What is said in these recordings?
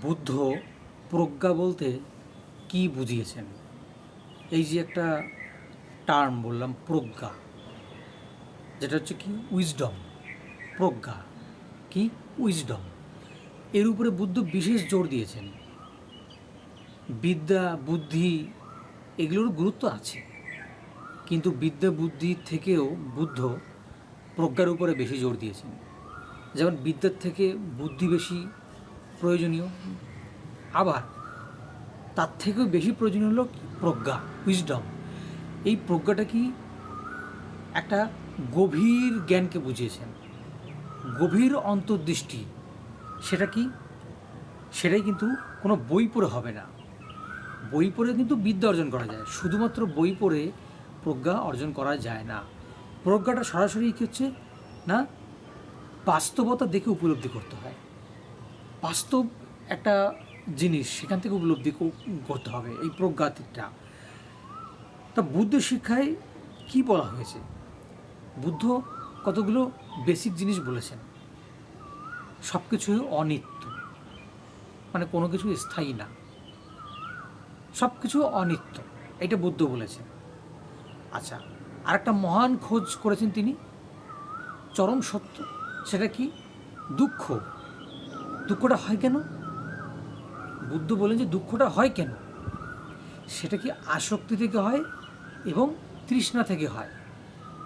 বুদ্ধ প্রজ্ঞা বলতে কি বুঝিয়েছেন? এই যে একটা টার্ম বললাম প্রজ্ঞা, যেটা হচ্ছে কি উইজডম। প্রজ্ঞা কি? উইজডম। এর উপরে বুদ্ধ বিশেষ জোর দিয়েছেন। বিদ্যা বুদ্ধি এগুলোর গুরুত্ব আছে, কিন্তু বিদ্যা বুদ্ধির থেকেও বুদ্ধ প্রজ্ঞার উপরে বেশি জোর দিয়েছেন। যেমন বিদ্যার থেকে বুদ্ধি বেশি প্রয়োজনীয়, আবার তার থেকেও বেশি প্রয়োজনীয় হলো প্রজ্ঞা, উইজডম। এই প্রজ্ঞাটা কি? একটা গভীর জ্ঞানকে বুঝিয়েছেন, গভীর অন্তর্দৃষ্টি। সেটা কি? সেটাই কিন্তু কোনো বই পড়ে হবে না। বই পড়ে কিন্তু বিদ্যা অর্জন করা যায়, শুধুমাত্র বই পড়ে প্রজ্ঞা অর্জন করা যায় না। প্রজ্ঞাটা সরাসরি কী হচ্ছে না, বাস্তবতা দেখে উপলব্ধি করতে হয়। বাস্তব একটা জিনিস সেখান থেকে উপলব্ধি করতে হবে, এই প্রজ্ঞাটা। তা বুদ্ধ শিক্ষায় কি বলা হয়েছে? বুদ্ধ কতগুলো বেসিক জিনিস বলেছেন। সব কিছুই অনিত্য, মানে কোনো কিছু স্থায়ী না, সব কিছু অনিত্য, এটা বুদ্ধ বলেছেন। আচ্ছা, আরেকটা মহান খোঁজ করেছেন তিনি, চরম সত্য। সেটা কি? দুঃখ। দুঃখটা হয় কেন? বুদ্ধ বলেন যে দুঃখটা হয় কেন, সেটা কি আসক্তি থেকে হয় এবং তৃষ্ণা থেকে হয়।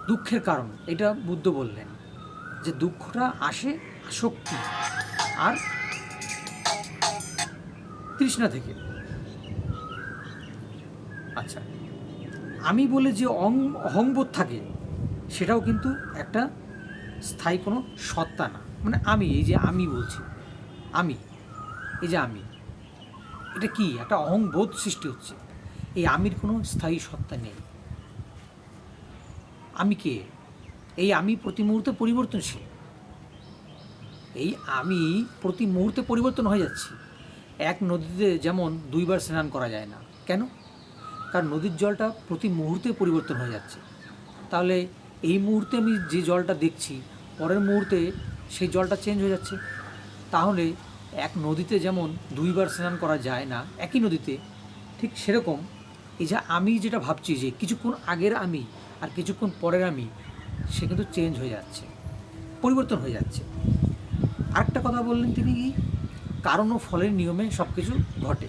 দুঃখের কারণ এটা বুদ্ধ বললেন, যে দুঃখটা আসে আসক্তি আর তৃষ্ণা থেকে। আচ্ছা, আমি বলে যে অহংবোধ থাকে, সেটাও কিন্তু একটা স্থায়ী কোনো সত্তা না। মানে আমি, এই যে আমি বলছি, আমি, এই যে আমি, এটা কি? একটা অহংবোধ সৃষ্টি হচ্ছে। এই আমির কোনো স্থায়ী সত্তা নেই। আমি কে? এই আমি প্রতি মুহূর্তে পরিবর্তনশীল। এই আমি প্রতি মুহূর্তে পরিবর্তন হয়ে যাচ্ছি। এক নদীতে যেমন দুইবার স্নান করা যায় না, কেন? কারণ নদীর জলটা প্রতি মুহূর্তে পরিবর্তন হয়ে যাচ্ছে। তাহলে এই মুহূর্তে আমি যে জলটা দেখছি, পরের মুহূর্তে সেই জলটা চেঞ্জ হয়ে যাচ্ছে। তাহলে এক নদীতে যেমন দুইবার স্নান করা যায় না, একই নদীতে, ঠিক সেরকম এই যে আমি যেটা ভাবছি, যে কিছুক্ষণ আগের আমি আর কিছুক্ষণ পরের আমি, সে কিন্তু চেঞ্জ হয়ে যাচ্ছে, পরিবর্তন হয়ে যাচ্ছে। আরেকটা কথা বললেন তিনি, কি কারণ ও ফলের নিয়মে সব কিছু ঘটে।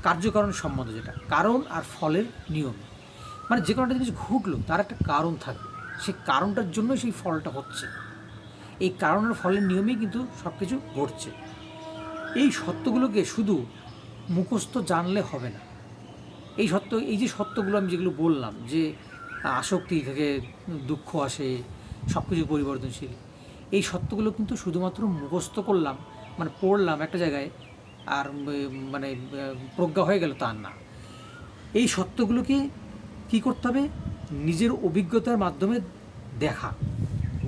কার্যকারণ সম্বন্ধ, যেটা কারণ আর ফলের নিয়ম, মানে যে কোনো একটা জিনিস ঘটলো তার একটা কারণ থাকবে, সেই কারণটার জন্য সেই ফলটা হচ্ছে। এই কারণ আর ফলের নিয়মেই কিন্তু সব কিছু ঘটছে। এই সত্যগুলোকে শুধু মুখস্থ জানলে হবে না। এই সত্য, এই যে সত্যগুলো আমি যেগুলো বললাম, যে আসক্তি থেকে দুঃখ আসে, সব কিছু পরিবর্তনশীল, এই সত্যগুলো কিন্তু শুধুমাত্র মুখস্থ করলাম, মানে পড়লাম একটা জায়গায় আর মানে প্রজ্ঞা হয়ে গেল, তা না। এই সত্যগুলোকে কী করতে হবে? নিজের অভিজ্ঞতার মাধ্যমে দেখা,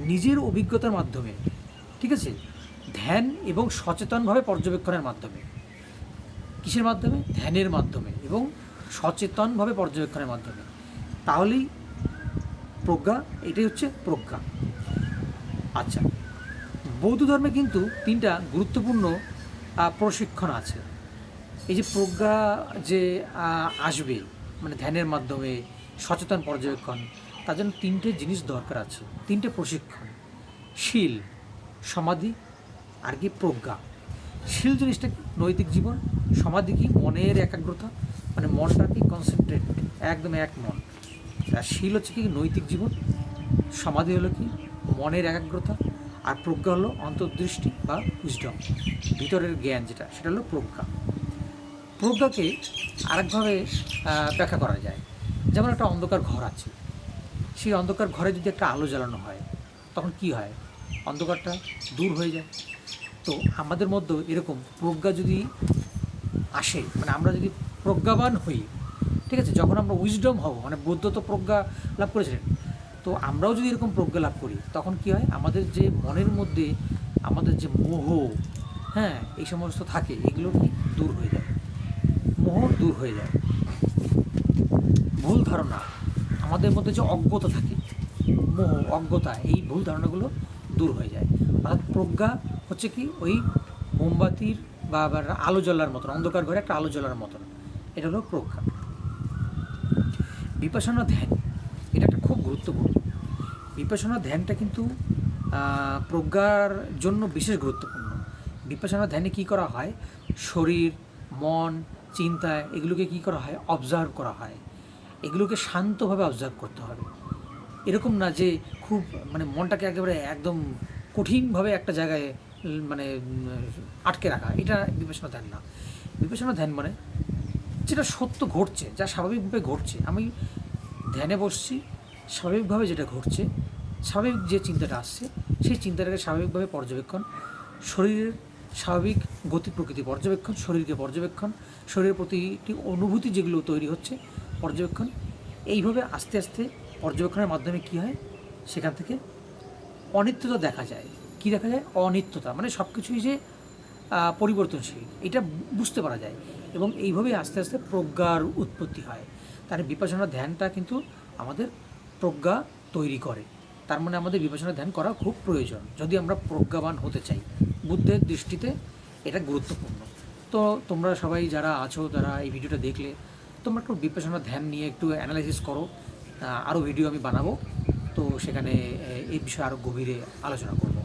নিজের অভিজ্ঞতার মাধ্যমে, ঠিক আছে, ধ্যান এবং সচেতনভাবে পর্যবেক্ষণের মাধ্যমে। কিসের মাধ্যমে? ধ্যানের মাধ্যমে এবং সচেতনভাবে পর্যবেক্ষণের মাধ্যমে। তাহলেই প্রজ্ঞা, এটাই হচ্ছে প্রজ্ঞা। আচ্ছা, বৌদ্ধ ধর্মে কিন্তু তিনটা গুরুত্বপূর্ণ প্রশিক্ষণ আছে। এই যে প্রজ্ঞা যে আসবে, মানে ধ্যানের মাধ্যমে সচেতন পর্যবেক্ষণ, তার জন্য তিনটে জিনিস দরকার আছে, তিনটে প্রশিক্ষণ: শীল, সমাধি আর কি প্রজ্ঞা। শীল জিনিসটা নৈতিক জীবন, সমাধি কি মনের একাগ্রতা, মানে মনটা কি কনসেন্ট্রেট, একদম এক মন। আর শীল হচ্ছে কি নৈতিক জীবন, সমাধি হলো কি মনের একাগ্রতা, আর প্রজ্ঞা হলো অন্তর্দৃষ্টি বা উইজডম, ভিতরের জ্ঞান যেটা, সেটা হলো প্রজ্ঞা। প্রজ্ঞাকে আরেকভাবে ব্যাখ্যা করা যায়, যেমন একটা অন্ধকার ঘর আছে, সেই অন্ধকার ঘরে যদি একটা আলো জ্বালানো হয়, তখন কি হয়? অন্ধকারটা দূর হয়ে যায়। তো আমাদের মধ্যে এরকম প্রজ্ঞা যদি আসে, মানে আমরা যদি প্রজ্ঞাবান হই, ঠিক আছে, যখন আমরা উইজডম হব, মানে বুদ্ধ তো প্রজ্ঞা লাভ করেছিলেন, তো আমরাও যদি এরকম প্রজ্ঞা লাভ করি, তখন কি হয়? আমাদের যে মনের মধ্যে আমাদের যে মোহ, হ্যাঁ, এই সমস্ত থাকে, এগুলো কি দূর হয়ে যায়, মোহ দূর হয়ে যায়। ভুল ধারণা, আমাদের মধ্যে যে অজ্ঞতা থাকে, মোহ, অজ্ঞতা, এই ভুল ধারণাগুলো দূর হয়ে যায়। অর্থাৎ প্রজ্ঞা হচ্ছে কি ওই মোমবাতির বা আবার আলো জ্বলার মতন, অন্ধকার ঘরে একটা আলো জ্বলার মতন, এটা হলো প্রজ্ঞা। বিপাশনা ধ্যান, এটা একটা খুব গুরুত্বপূর্ণ। বিপাশনা ধ্যানটা কিন্তু প্রজ্ঞার জন্য বিশেষ গুরুত্বপূর্ণ। বিপাশনা ধ্যানে কী করা হয়, শরীর, মন, চিন্তা এগুলোকে কী করা হয়, অবজার্ভ করা হয়। এগুলোকে শান্তভাবে অবজার্ভ করতে হবে। এরকম না যে খুব মানে মনটাকে একেবারে একদম কঠিনভাবে একটা জায়গায় মানে আটকে রাখা, এটা বিপাশনা ধ্যান না। বিপাশনা ধ্যান মানে যেটা সত্য ঘটছে, যা স্বাভাবিকভাবে ঘটছে, আমি ধ্যানে বসছি, স্বাভাবিকভাবে যেটা ঘটছে, স্বাভাবিক যে চিন্তাটা আসছে, সেই চিন্তাটাকে স্বাভাবিকভাবে পর্যবেক্ষণ, শরীরের স্বাভাবিক গতি প্রকৃতি পর্যবেক্ষণ, শরীরকে পর্যবেক্ষণ, শরীরের প্রতিটি অনুভূতি যেগুলো তৈরি হচ্ছে পর্যবেক্ষণ। এইভাবে আস্তে আস্তে পর্যবেক্ষণের মাধ্যমে কী হয়, সেখান থেকে অনিত্যতা দেখা যায়। কী দেখা যায়, অনিত্যতা মানে সব কিছুই যে পরিবর্তনশীল, এটা বুঝতে পারা যায়। এবং এইভাবেই আস্তে আস্তে প্রজ্ঞার উৎপত্তি হয়। তার বিপাশনা ধ্যানটা কিন্তু আমাদের প্রজ্ঞা তৈরি করে। তার মানে আমাদের বিপাশনা ধ্যান করা খুব প্রয়োজন যদি আমরা প্রজ্ঞাবান হতে চাই। বুদ্ধের দৃষ্টিতে এটা গুরুত্বপূর্ণ। তো তোমরা সবাই যারা আছো, তারা এই ভিডিওটা দেখলে তোমরা একটু বিপাশনা ধ্যান নিয়ে একটু অ্যানালাইসিস করো। আরও ভিডিও আমি বানাবো, তো সেখানে এই বিষয়ে আরও গভীরে আলোচনা করব।